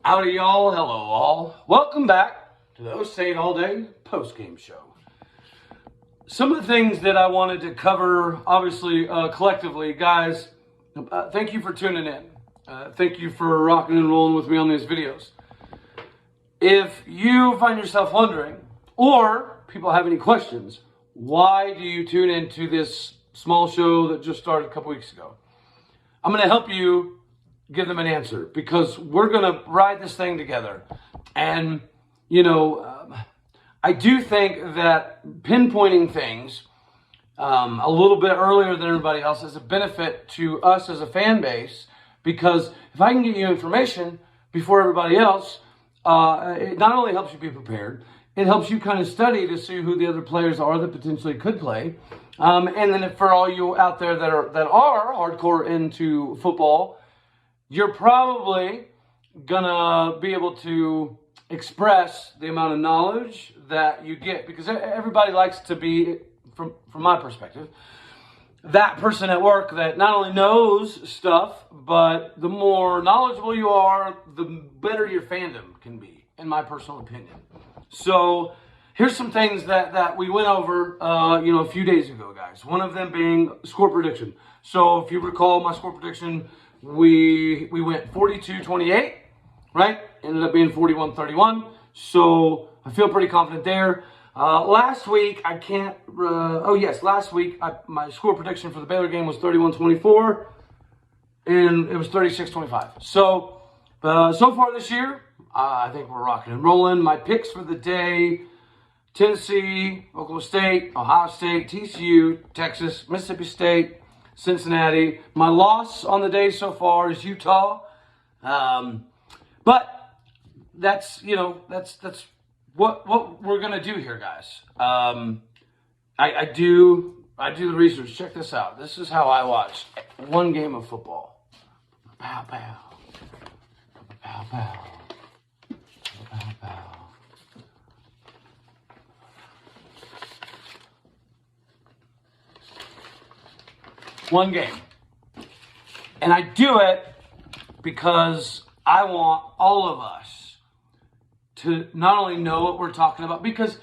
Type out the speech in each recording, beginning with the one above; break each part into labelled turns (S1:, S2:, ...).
S1: Howdy y'all, hello all. Welcome back to the Say It All Day post-game show. Some of the things that I wanted to cover, obviously, collectively, guys, thank you for tuning in. Thank you for rocking and rolling with me on these videos. If you find yourself wondering, or people have any questions, why do you tune into this small show that just started a couple weeks ago? I'm going to help you give them an answer, because we're going to ride this thing together. And, I do think that pinpointing things a little bit earlier than everybody else is a benefit to us as a fan base, because if I can get you information before everybody else, it not only helps you be prepared, it helps you kind of study to see who the other players are that potentially could play. And then for all you out there that are hardcore into football, you're probably gonna be able to express the amount of knowledge that you get, because everybody likes to be, from my perspective, that person at work that not only knows stuff, but the more knowledgeable you are, the better your fandom can be, in my personal opinion. So here's some things that we went over, a few days ago, guys. One of them being score prediction. So if you recall my score prediction, we went 42-28, right? Ended up being 41-31. So I feel pretty confident there. Last week, last week, my score prediction for the Baylor game was 31-24, and it was 36-25. So, so far this year, I think we're rocking and rolling. My picks for the day: Tennessee, Oklahoma State, Ohio State, TCU, Texas, Mississippi State, Cincinnati. My loss on the day so far is Utah. But that's what we're going to do here, guys. I do the research. Check this out. This is how I watch one game of football. Pow, pow. Pow, pow. Pow, pow. One game. And I do it because I want all of us to not only know what we're talking about, because,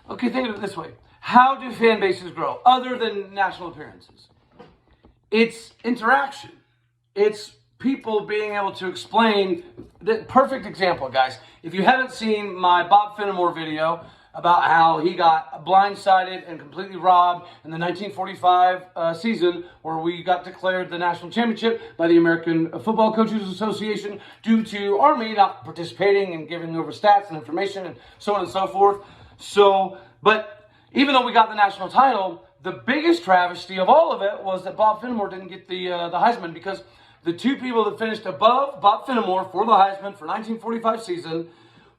S1: okay, think of it this way. How do fan bases grow other than national appearances? It's interaction. It's people being able to explain. The perfect example, guys. If you haven't seen my Bob Fenimore video about how he got blindsided and completely robbed in the 1945 season, where we got declared the national championship by the American Football Coaches Association due to Army not participating and giving over stats and information and so on and so forth. So, but even though we got the national title, the biggest travesty of all of it was that Bob Fenimore didn't get the Heisman, because the two people that finished above Bob Fenimore for the Heisman for 1945 season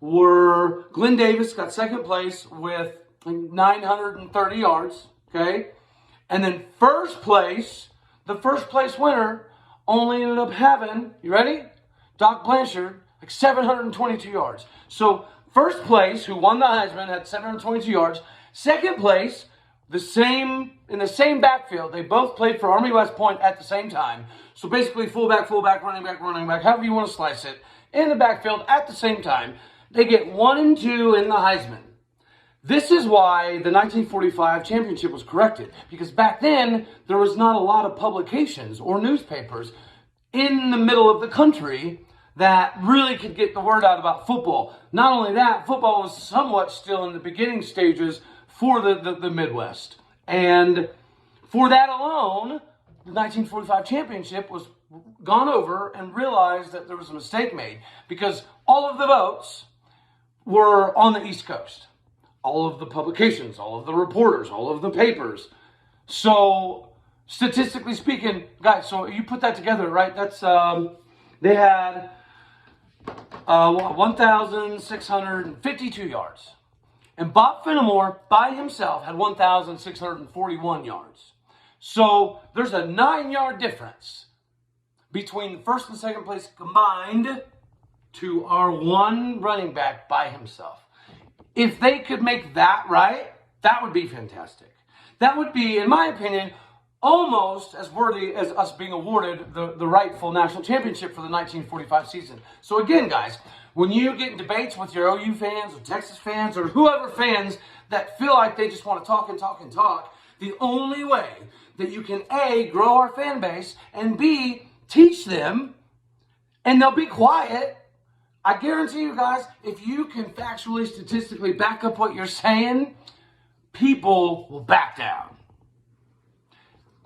S1: were Glenn Davis, got second place with 930 yards, okay? And then first place, the first place winner only ended up having, you ready? Doc Blanchard, like 722 yards. So first place, who won the Heisman, had 722 yards. Second place, in the same backfield. They both played for Army West Point at the same time. So basically fullback, running back, however you want to slice it, in the backfield at the same time. They get 1 and 2 in the Heisman. This is why the 1945 championship was corrected, because back then there was not a lot of publications or newspapers in the middle of the country that really could get the word out about football. Not only that, football was somewhat still in the beginning stages for the Midwest. And for that alone, the 1945 championship was gone over and realized that there was a mistake made, because all of the votes were on the East Coast. All of the publications, all of the reporters, all of the papers. So, statistically speaking, guys, so you put that together, right? That's, they had 1,652 yards. And Bob Fenimore, by himself, had 1,641 yards. So, there's a 9-yard difference between first and second place combined to our one running back by himself. If they could make that right, that would be fantastic. That would be, in my opinion, almost as worthy as us being awarded the rightful national championship for the 1945 season. So again, guys, when you get in debates with your OU fans or Texas fans or whoever fans that feel like they just want to talk and talk and talk, the only way that you can A, grow our fan base, and B, teach them, and they'll be quiet. I guarantee you guys, if you can factually, statistically back up what you're saying, people will back down.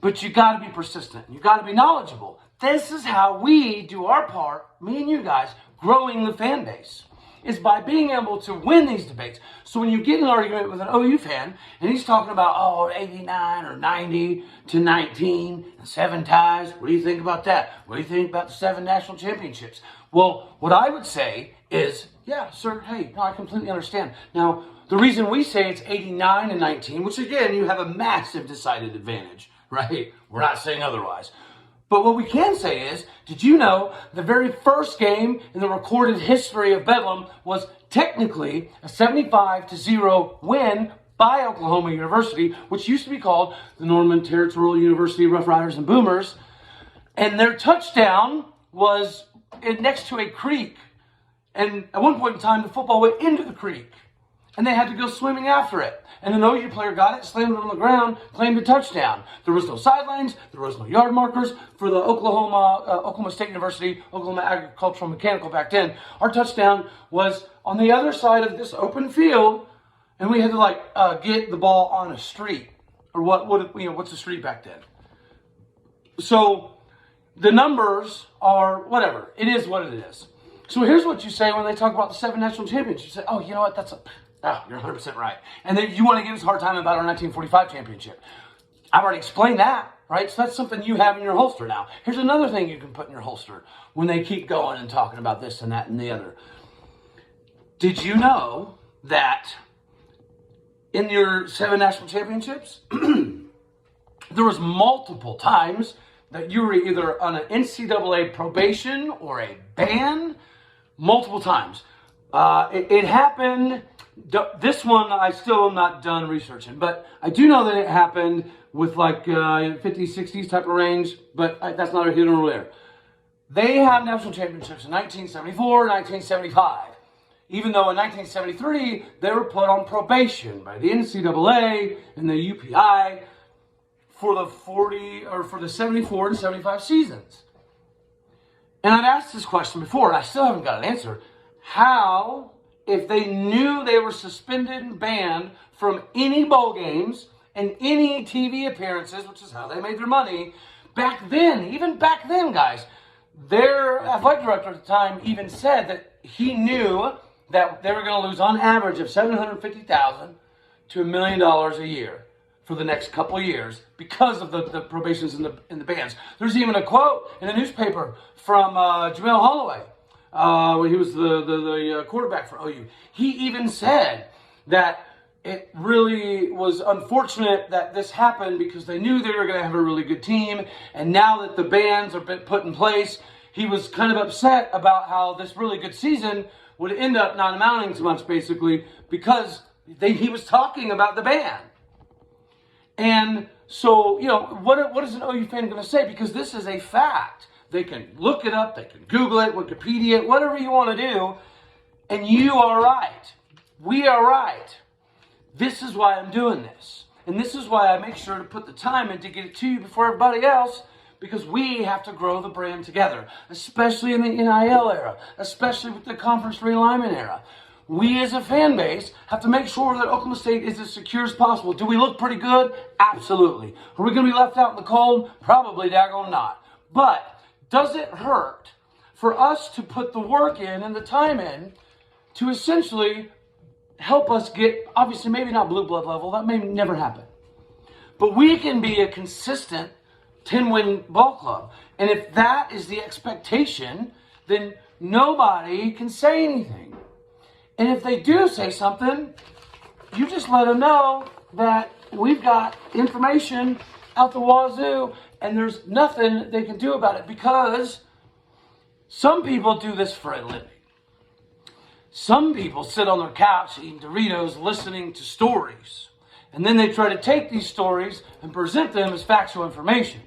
S1: But you got to be persistent. You got to be knowledgeable. This is how we do our part, me and you guys, growing the fan base, is by being able to win these debates. So when you get in an argument with an OU fan, and he's talking about, 89 or 90 to 19, 7 ties, what do you think about that? What do you think about the 7 national championships? Well, what I would say is, yeah, sir, hey, no, I completely understand. Now, the reason we say it's 89 and 19, which again, you have a massive decided advantage, right? We're not saying otherwise. But what we can say is, did you know the very first game in the recorded history of Bedlam was technically a 75-0 win by Oklahoma University, which used to be called the Norman Territorial University Rough Riders and Boomers. And their touchdown was next to a creek. And at one point in time, the football went into the creek. And they had to go swimming after it. And an OU player got it, slammed it on the ground, claimed a touchdown. There was no sidelines. There was no yard markers for the Oklahoma State University, Oklahoma Agricultural Mechanical back then. Our touchdown was on the other side of this open field, and we had to get the ball on a street, or what's a street back then? So the numbers are whatever. It is what it is. So here's what you say when they talk about the 7 national championships. You say, oh, you know what? You're 100% right. And then you want to give us a hard time about our 1945 championship. I've already explained that, right? So that's something you have in your holster now. Here's another thing you can put in your holster when they keep going and talking about this and that and the other. Did you know that in your 7 national championships, there was multiple times that you were either on an NCAA probation or a ban? Multiple times. It happened. This one I still am not done researching, but I do know that it happened with 50s, 60s type of range, but that's not a here nor there. They have national championships in 1974, 1975, even though in 1973 they were put on probation by the NCAA and the UPI for the 74 and 75 seasons. And I've asked this question before, and I still haven't got an answer. How, if they knew they were suspended and banned from any bowl games and any TV appearances, which is how they made their money, even back then, guys, their athletic director at the time even said that he knew that they were going to lose on average of $750,000 to $1 million a year for the next couple of years because of the probations and the bans. There's even a quote in a newspaper from Jamel Holloway, when he was the quarterback for OU. He even said that it really was unfortunate that this happened because they knew they were going to have a really good team, and now that the bans are put in place, he was kind of upset about how this really good season would end up not amounting to much, basically, because he was talking about the ban. And so, what is an OU fan going to say? Because this is a fact. They can look it up, they can Google it, Wikipedia it, whatever you want to do, and you are right. We are right. This is why I'm doing this. And this is why I make sure to put the time in to get it to you before everybody else, because we have to grow the brand together, especially in the NIL era, especially with the conference realignment era. We as a fan base have to make sure that Oklahoma State is as secure as possible. Do we look pretty good? Absolutely. Are we going to be left out in the cold? Probably daggone not. But does it hurt for us to put the work in and the time in to essentially help us get, obviously maybe not blue blood level, that may never happen, but we can be a consistent 10-win ball club. And if that is the expectation, then nobody can say anything. And if they do say something, you just let them know that we've got information out the wazoo and there's nothing they can do about it, because some people do this for a living. Some people sit on their couch eating Doritos listening to stories. And then they try to take these stories and present them as factual information.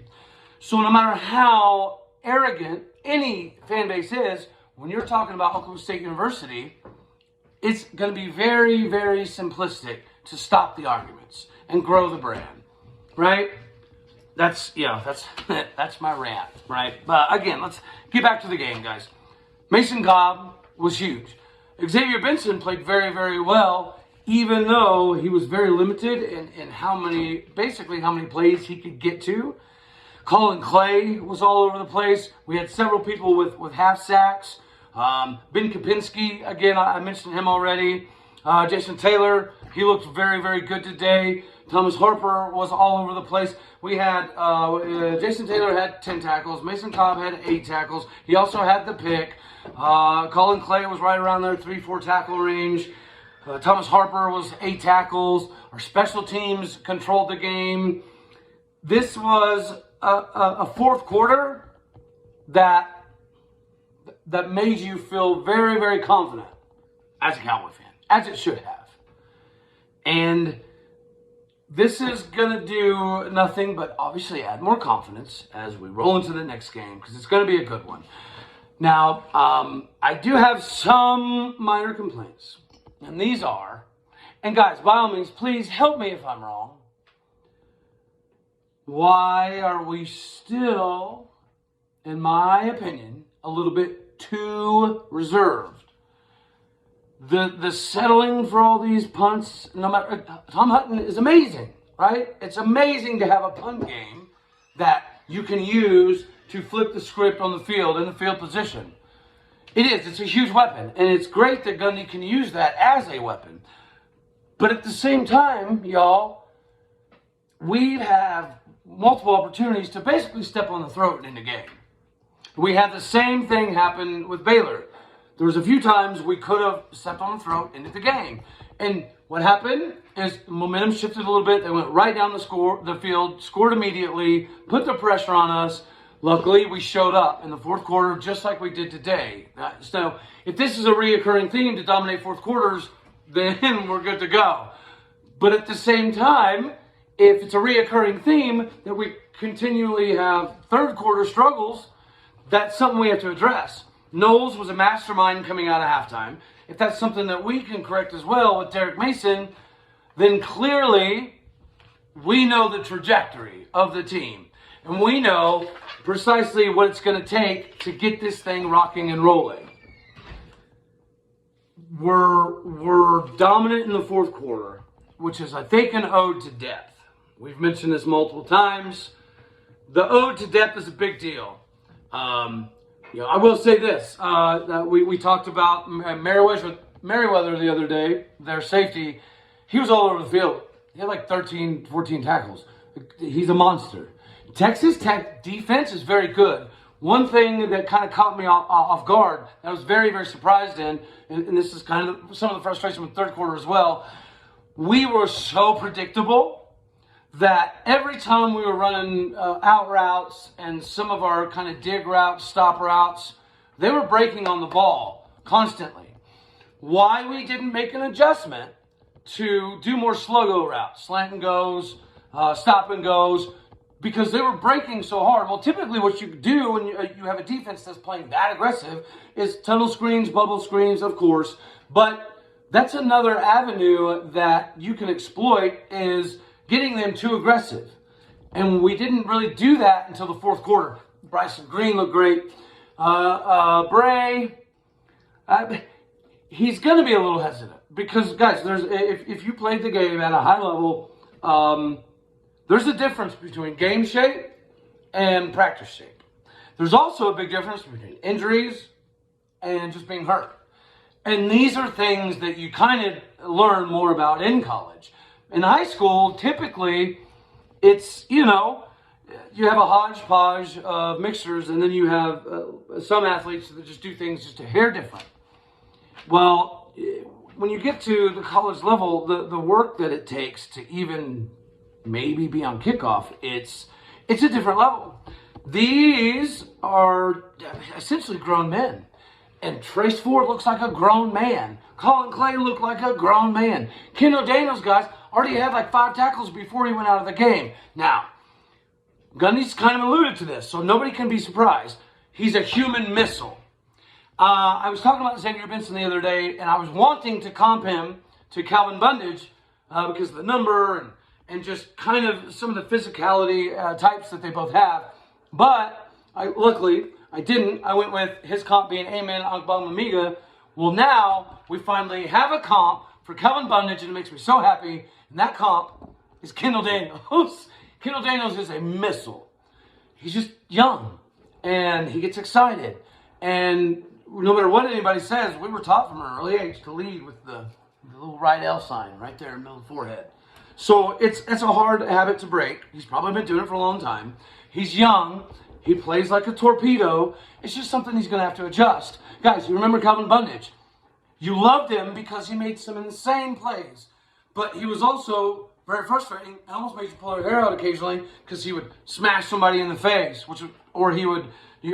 S1: So no matter how arrogant any fan base is, when you're talking about Oklahoma State University, it's going to be very, very simplistic to stop the arguments and grow the brand, right? That's my rant, right? But again, let's get back to the game, guys. Mason Cobb was huge. Xavier Benson played very, very well, even though he was very limited in how many plays he could get to. Colin Clay was all over the place. We had several people with half sacks. Ben Kapinski, again, I mentioned him already. Jason Taylor, he looked very, very good today. Thomas Harper was all over the place. We had, Jason Taylor had 10 tackles. Mason Cobb had 8 tackles. He also had the pick. Colin Clay was right around there, 3-4 tackle range. Thomas Harper was 8 tackles. Our special teams controlled the game. This was a fourth quarter that made you feel very, very confident as a Cowboy fan, as it should have. And this is going to do nothing but obviously add more confidence as we roll into the next game, because it's going to be a good one. Now, I do have some minor complaints, and these are, and guys, by all means, please help me if I'm wrong. Why are we still, in my opinion, a little bit too reserved? The settling for all these punts, no matter, Tom Hutton is amazing, right? It's amazing to have a punt game that you can use to flip the script on the field in the field position. It is. It's a huge weapon, and it's great that Gundy can use that as a weapon. But at the same time, y'all, we have multiple opportunities to basically step on the throat in the game. We had the same thing happen with Baylor. There was a few times we could have stepped on the throat into the game. And what happened is momentum shifted a little bit. They went right down the field, scored immediately, put the pressure on us. Luckily, we showed up in the fourth quarter just like we did today. So if this is a reoccurring theme to dominate fourth quarters, then we're good to go. But at the same time, if it's a reoccurring theme that we continually have third quarter struggles, that's something we have to address. Knowles was a mastermind coming out of halftime. If that's something that we can correct as well with Derek Mason, then clearly we know the trajectory of the team. And we know precisely what it's going to take to get this thing rocking and rolling. We're dominant in the fourth quarter, which is, I think, an ode to depth. We've mentioned this multiple times. The ode to depth is a big deal. I will say this. That we talked about Merriweather the other day, their safety. He was all over the field. He had like 13, 14 tackles. He's a monster. Texas Tech defense is very good. One thing that kind of caught me off guard, that I was very, very surprised in, and this is kind of some of the frustration with third quarter as well, we were so predictable that every time we were running out routes and some of our kind of dig routes, stop routes, they were breaking on the ball constantly. Why we didn't make an adjustment to do more slow-go routes, slant and goes, stop and goes, because they were breaking so hard. Well, typically what you do when you have a defense that's playing that aggressive is tunnel screens, bubble screens, of course. But that's another avenue that you can exploit, is getting them too aggressive. And we didn't really do that until the fourth quarter. Bryson Green looked great. Bray, he's going to be a little hesitant. Because, guys, if you played the game at a high level, there's a difference between game shape and practice shape. There's also a big difference between injuries and just being hurt. And these are things that you kind of learn more about in college. In high school, typically, it's, you have a hodgepodge of mixtures, and then you have some athletes that just do things just a hair different. Well, when you get to the college level, the work that it takes to even maybe be on kickoff, it's a different level. These are essentially grown men. And Trace Ford looks like a grown man. Colin Clay looked like a grown man. Kendall Daniels, guys, already had like 5 tackles before he went out of the game. Now, Gundy's kind of alluded to this, so nobody can be surprised. He's a human missile. I was talking about Xavier Benson the other day, and I was wanting to comp him to Calvin Bundage because of the number and just kind of some of the physicality types that they both have. But luckily, I didn't. I went with his comp being Amen Agbalmamiga. Well, now we finally have a comp for Calvin Bundage, and it makes me so happy. And that comp is Kendall Daniels. Kendall Daniels is a missile. He's just young, and he gets excited. And no matter what anybody says, we were taught from an early age to lead with the little right L sign right there in the middle of the forehead. So it's a hard habit to break. He's probably been doing it for a long time. He's young. He plays like a torpedo. It's just something he's going to have to adjust. Guys, you remember Calvin Bundage? You loved him because he made some insane plays. But he was also very frustrating and almost made you pull your hair out occasionally because he would smash somebody in the face, or he would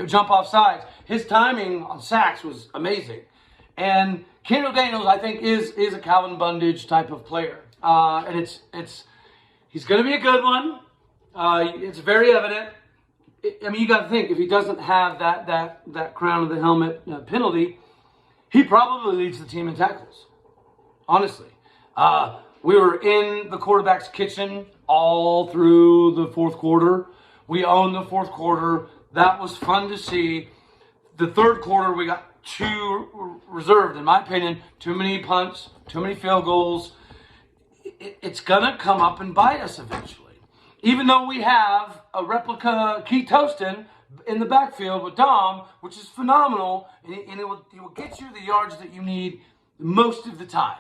S1: jump off sides. His timing on sacks was amazing. And Kendall Daniels, I think, is a Calvin Bundage type of player. And he's going to be a good one. It's very evident. I mean, you got to think, if he doesn't have that crown of the helmet penalty, he probably leads the team in tackles. Honestly. We were in the quarterback's kitchen all through the fourth quarter. We owned the fourth quarter. That was fun to see. The third quarter, we got too reserved, in my opinion. Too many punts, too many field goals. It's going to come up and bite us eventually. Even though we have a replica Keith Toston in the backfield with Dom, which is phenomenal, and it will get you the yards that you need most of the time.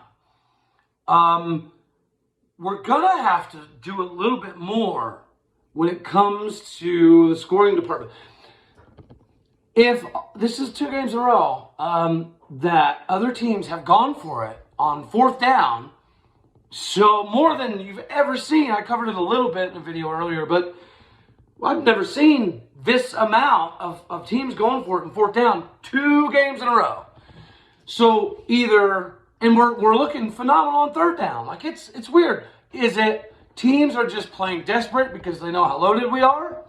S1: We're going to have to do a little bit more when it comes to the scoring department. If this is 2 games in a row that other teams have gone for it on 4th down, so more than you've ever seen. I covered it a little bit in a video earlier, but I've never seen this amount of teams going for it in 4th down 2 games in a row. So either, and we're looking phenomenal on 3rd down. Like it's weird. Is it teams are just playing desperate because they know how loaded we are?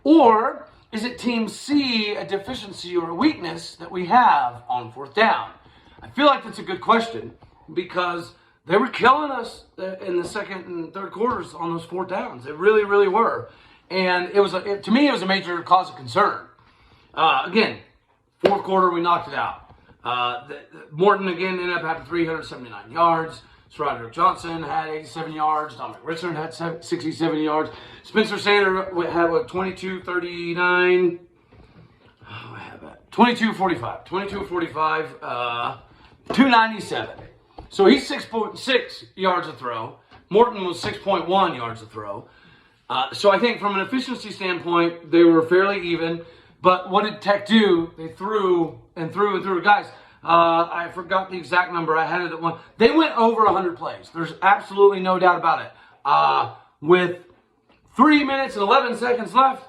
S1: Or is it teams see a deficiency or a weakness that we have on 4th down? I feel like that's a good question because they were killing us in the second and third quarters on those 4th downs. They really, really were. And to me, it was a major cause of concern. Again, 4th quarter, we knocked it out. Morton, again, ended up having 379 yards. Roderick Johnson had 87 yards. Dominic Richard had 67 yards. Spencer Sanders had 22-39. Oh, I have that. 22-45. 297. So he's 6.6 yards a throw. Morton was 6.1 yards a throw. So I think from an efficiency standpoint, they were fairly even. But what did Tech do? They threw and threw and threw. Guys, I forgot the exact number. I had it at one. They went over 100 plays. There's absolutely no doubt about it. With 3 minutes and 11 seconds left,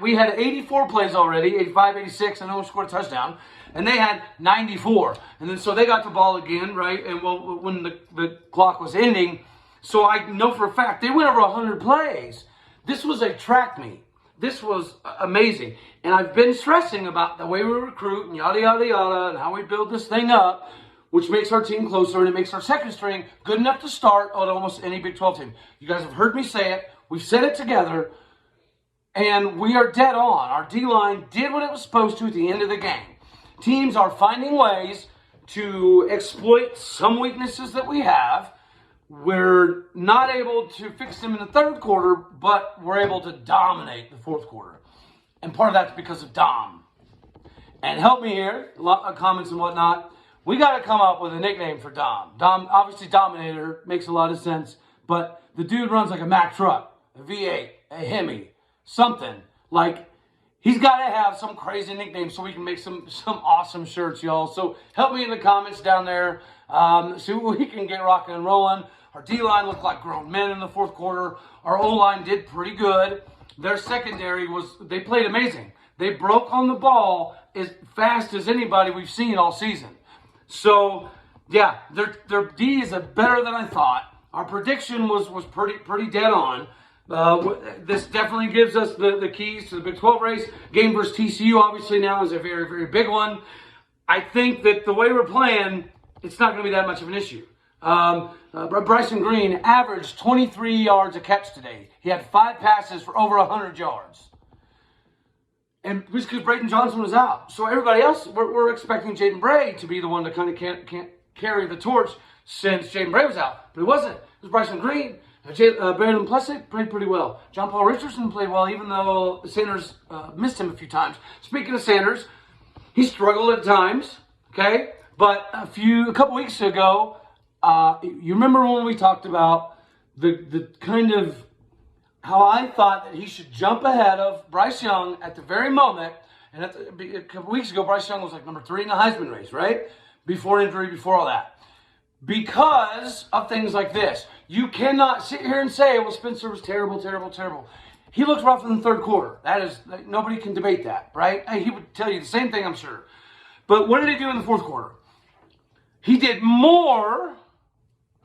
S1: we had 84 plays already, 85, 86, and no one scored a touchdown. And they had 94. And then so they got the ball again, right? And when the clock was ending, so I know for a fact they went over 100 plays. This was a track meet. This was amazing. And I've been stressing about the way we recruit and yada, yada, yada, and how we build this thing up, which makes our team closer and it makes our second string good enough to start on almost any Big 12 team. You guys have heard me say it. We've said it together. And we are dead on. Our D-line did what it was supposed to at the end of the game. Teams are finding ways to exploit some weaknesses that we have. We're not able to fix them in the 3rd quarter, but we're able to dominate the 4th quarter. And part of that's because of Dom. And help me here, a lot of comments and whatnot. We got to come up with a nickname for Dom. Dom, obviously Dominator, makes a lot of sense. But the dude runs like a Mack truck, a V8, a Hemi, something. Like, he's got to have some crazy nickname so we can make some awesome shirts, y'all. So help me in the comments down there. See what we can get rocking and rolling. Our D-line looked like grown men in the 4th quarter. Our O-line did pretty good. Their secondary they played amazing. They broke on the ball as fast as anybody we've seen all season. So, yeah, their D is better than I thought. Our prediction was pretty dead on. This definitely gives us the keys to the Big 12 race. Game versus TCU obviously now is a very, very big one. I think that the way we're playing, it's not going to be that much of an issue. Bryson Green averaged 23 yards a catch today. He had 5 passes for over 100 yards. And just because Braden Johnson was out. So everybody else, we're expecting Jaden Bray to be the one to kind of can't carry the torch since Jaden Bray was out. But it wasn't. It was Bryson Green. Brandon Plessick played pretty well. John Paul Richardson played well, even though Sanders missed him a few times. Speaking of Sanders, he struggled at times, okay? But a couple weeks ago, you remember when we talked about the kind of how I thought that he should jump ahead of Bryce Young at the very moment. And a couple weeks ago, Bryce Young was like number 3 in the Heisman race, right? Before injury, before all that. Because of things like this. You cannot sit here and say, well, Spencer was terrible, terrible, terrible. He looked rough in the third quarter. That is, nobody can debate that, right? He would tell you the same thing, I'm sure. But what did he do in the fourth quarter? He did more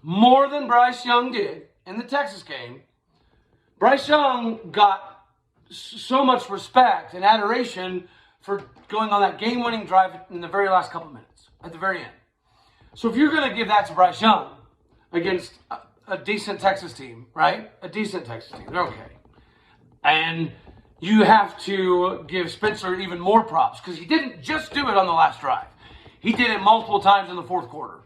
S1: than Bryce Young did in the Texas game. Bryce Young got so much respect and adoration for going on that game-winning drive in the very last couple minutes, at the very end. So if you're going to give that to Bryce Young against a decent Texas team, right? A decent Texas team, they're okay. And you have to give Spencer even more props because he didn't just do it on the last drive. He did it multiple times in the fourth quarter.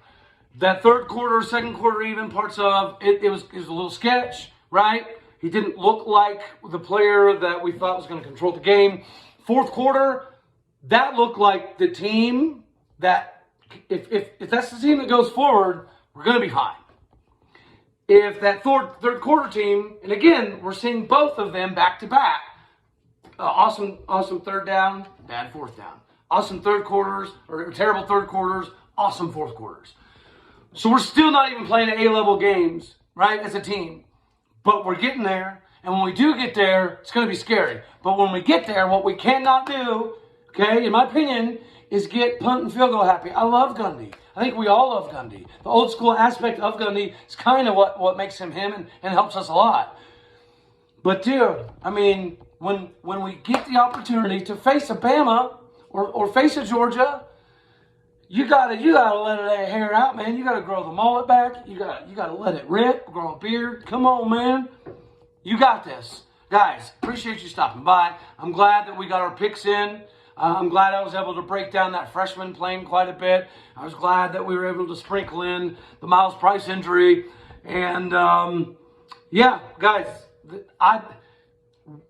S1: That third quarter, second quarter, even parts of it was a little sketch, right? He didn't look like the player that we thought was going to control the game. Fourth quarter, that looked like the team that if that's the team that goes forward, we're going to be high. If that third quarter team, and again, we're seeing both of them back to back. Awesome third down, bad fourth down. Awesome third quarters, or terrible third quarters, awesome fourth quarters. So we're still not even playing A-level games, right, as a team. But we're getting there, and when we do get there, it's going to be scary. But when we get there, what we cannot do, okay, in my opinion, is get punt and field goal happy. I love Gundy. I think we all love Gundy. The old school aspect of Gundy is kind of what makes him and helps us a lot. But dude, I mean, when we get the opportunity to face a Bama or face a Georgia, you gotta let that hair out, man. You gotta grow the mullet back. You gotta let it rip, grow a beard. Come on, man. You got this. Guys, appreciate you stopping by. I'm glad that we got our picks in. I'm glad I was able to break down that freshman playing quite a bit. I was glad that we were able to sprinkle in the Miles Price injury. And, yeah, guys,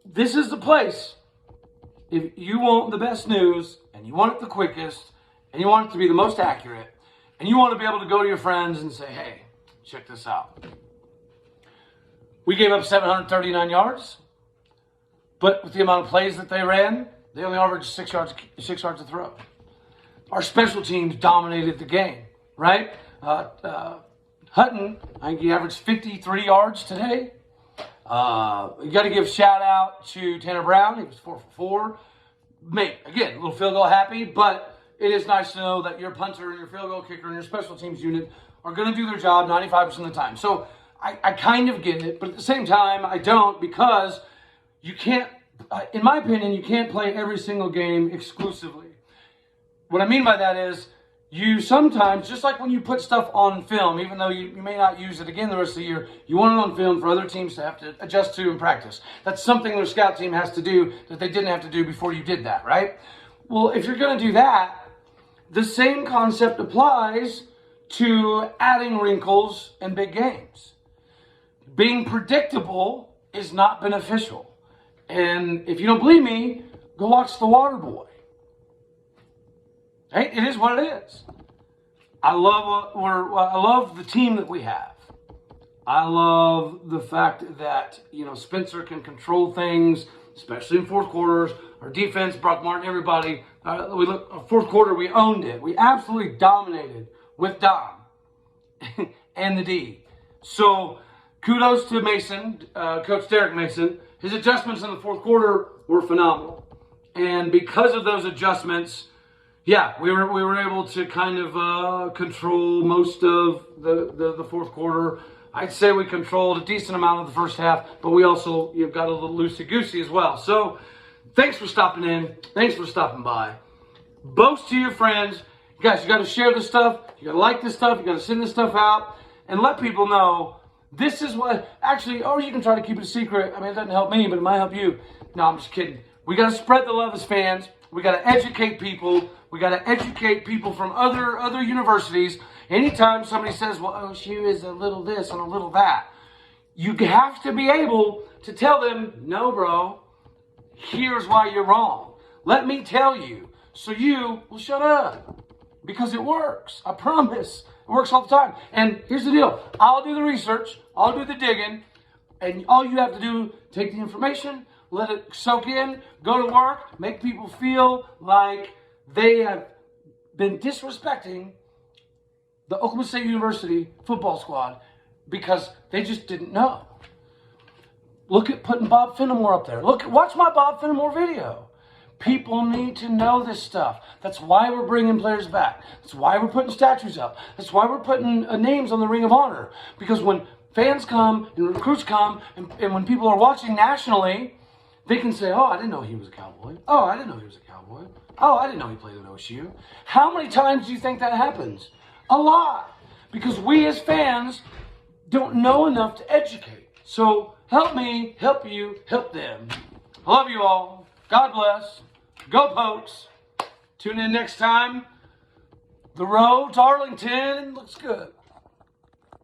S1: this is the place. If you want the best news, and you want it the quickest, and you want it to be the most accurate, and you want to be able to go to your friends and say, hey, check this out. We gave up 739 yards, but with the amount of plays that they ran, they only averaged 6 yards to throw. Our special teams dominated the game, right? Hutton, I think he averaged 53 yards today. You got to give shout out to Tanner Brown. He was 4 for 4. Mate, again, a little field goal happy, but it is nice to know that your punter and your field goal kicker and your special teams unit are going to do their job 95% of the time. So I kind of get it, but at the same time, I don't, because you can't, in my opinion, you can't play every single game exclusively. What I mean by that is you sometimes, just like when you put stuff on film, even though you may not use it again the rest of the year, you want it on film for other teams to have to adjust to and practice. That's something their scout team has to do that they didn't have to do before you did that, right? Well, if you're going to do that, the same concept applies to adding wrinkles in big games. Being predictable is not beneficial. And if you don't believe me, go watch The Waterboy. Hey, it is what it is. I love the team that we have. I love the fact that, Spencer can control things, especially in fourth quarters. Our defense, Brock Martin, everybody. Fourth quarter, we owned it. We absolutely dominated with Dom and the D. So kudos to Mason, Coach Derek Mason. His adjustments in the fourth quarter were phenomenal. And because of those adjustments, yeah, we were able to kind of control most of the fourth quarter. I'd say we controlled a decent amount of the first half, but you've got a little loosey-goosey as well. So thanks for stopping in. Thanks for stopping by. Boast to your friends. Guys, you got to share this stuff. You got to like this stuff. You got to send this stuff out and let people know this is what, actually, or you can try to keep it a secret. I mean, it doesn't help me, but it might help you. No, I'm just kidding. We got to spread the love as fans. We got to educate people. We got to educate people from other universities. Anytime somebody says, well, OSU is a little this and a little that, you have to be able to tell them, no, bro, here's why you're wrong. Let me tell you. So you will shut up. Because it works. I promise. It works all the time. And here's the deal. I'll do the research. I'll do the digging. And all you have to do, take the information, let it soak in, go to work, make people feel like they have been disrespecting the Oklahoma State University football squad because they just didn't know. Look at putting Bob Fenimore up there. Watch my Bob Fenimore video. People need to know this stuff. That's why we're bringing players back. That's why we're putting statues up. That's why we're putting names on the Ring of Honor. Because when fans come and recruits come and when people are watching nationally, they can say, oh, I didn't know he was a Cowboy. Oh, I didn't know he was a Cowboy. Oh, I didn't know he played at OSU. How many times do you think that happens? A lot. Because we as fans don't know enough to educate. So help me, help you, help them. I love you all. God bless. Go Pokes. Tune in next time. The road to Arlington looks good.